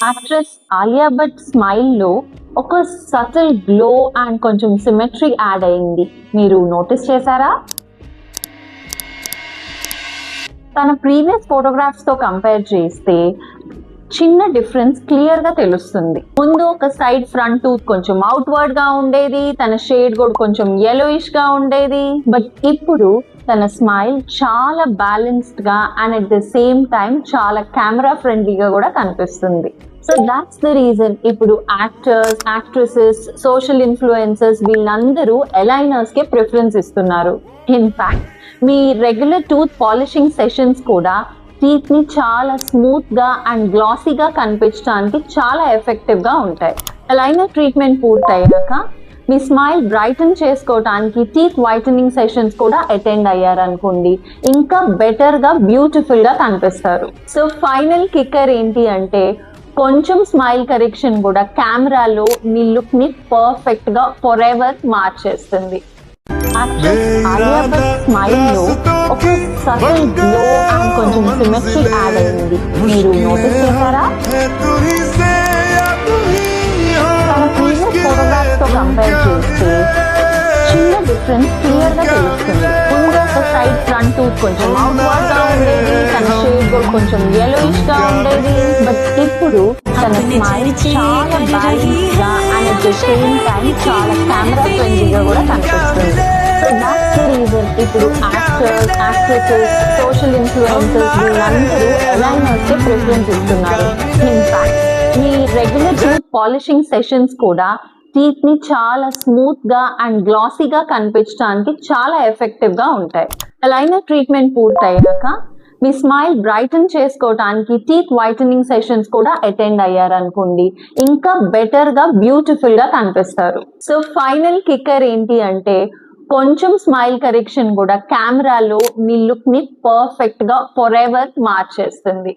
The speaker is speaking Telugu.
యాక్ట్రెస్ ఆలియా భట్ స్మైల్ లో ఒక సటిల్ గ్లో అండ్ కొంచెం సిమెట్రీ యాడ్ అయింది. మీరు నోటీస్ చేశారా? తన ప్రీవియస్ ఫోటోగ్రాఫ్స్ తో కంపేర్ చేస్తే చిన్న డిఫరెన్స్ క్లియర్ గా తెలుస్తుంది. ముందు ఒక సైడ్ ఫ్రంట్ టూత్ కొంచెం అవుట్వర్డ్ గా ఉండేది, తన షేడ్ కూడా కొంచెం yellowish గా ఉండేది. బట్ ఇప్పుడు తన స్మైల్ చాలా బ్యాలెన్స్డ్ గా and at the same time చాలా కెమెరా ఫ్రెండ్లీగా కూడా కనిపిస్తుంది. సో దాట్స్ ద రీజన్ ఇప్పుడు యాక్టర్స్, యాక్ట్రెసెస్, సోషల్ ఇన్ఫ్లుయెన్సర్స్ వీళ్ళందరూ అలైనర్స్ కి ప్రిఫరెన్స్ ఇస్తున్నారు. ఇన్ఫాక్ట్ మీ రెగ్యులర్ టూత్ పాలిషింగ్ సెషన్స్ కూడా టీత్ ని చాలా స్మూత్ గా అండ్ గ్లాసీగా కనిపించడానికి చాలా ఎఫెక్టివ్ గా ఉంటాయి. అలైనర్ ట్రీట్మెంట్ పూర్తయ్యాక మీ స్మైల్ బ్రైటన్ చేసుకోవడానికి టీత్ వైటనింగ్ సెషన్స్ కూడా అటెండ్ అయ్యారనుకోండి, ఇంకా బెటర్ గా బ్యూటిఫుల్ గా కనిపిస్తారు. సో ఫైనల్ కిక్కర్ ఏంటి అంటే కొంచెం స్మైల్ కరెక్షన్ కూడా కెమెరాలో మీ లుక్ ని పర్ఫెక్ట్ గా ఫర్ ఎవర్ మార్చేస్తుంది. యాక్ట్రెస్ ఆలియా భట్ స్మైల్ లో ఒక సటిల్ గ్లో అండ్ కొంచెం సిమెట్రీ యాడ్ అయింది. మీరు నోటీస్ చేశారా? తన ప్రీవియస్ ఫోటోగ్రాఫ్స్ తో కంపేర్ చేస్తే చిన్న డిఫరెన్స్ క్లియర్ గా తెలుస్తుంది. ముందు ఒక సైడ్ ఫ్రంట్ టూత్ కొంచెం అవుట్వర్డ్ గా ఉండేది, తన షేడ్ కూడా కొంచెం yellowish గా ఉండేది. బట్ ఇప్పుడు తన స్మైల్ చాలా బ్యాలెన్స్ గా and at the same time చాలా కెమెరా ఫ్రెండ్లీగా కూడా కనిపిస్తుంది. సో దాట్స్ ద రీజన్ ఇప్పుడు యాక్టర్స్, యాక్ట్రెసెస్, సోషల్ ఇన్ఫ్లుయెన్సర్స్ వీళ్ళందరూ అలైనర్స్ కి ప్రిఫరెన్స్ ఇస్తున్నారు. ఇన్ఫాక్ట్ మీ రెగ్యులర్ టూత్ పాలిషింగ్ సెషన్స్ కూడా టీత్ ని చాలా స్మూత్ గా అండ్ గ్లాసీగా కనిపించడానికి చాలా ఎఫెక్టివ్ గా ఉంటాయి. అలైనర్ ట్రీట్మెంట్ పూర్తయ్యాక మీ స్మైల్ బ్రైటన్ చేసుకోవడానికి టీత్ వైటనింగ్ సెషన్స్ కూడా అటెండ్ అయ్యారనుకోండి, ఇంకా బెటర్ గా బ్యూటిఫుల్ గా కనిపిస్తారు. సో ఫైనల్ కిక్కర్ ఏంటి అంటే కొంచెం స్మైల్ కరెక్షన్ కూడా కెమెరాలో మీ లుక్ ని పర్ఫెక్ట్ గా ఫర్ ఎవర్ మార్చేస్తుంది.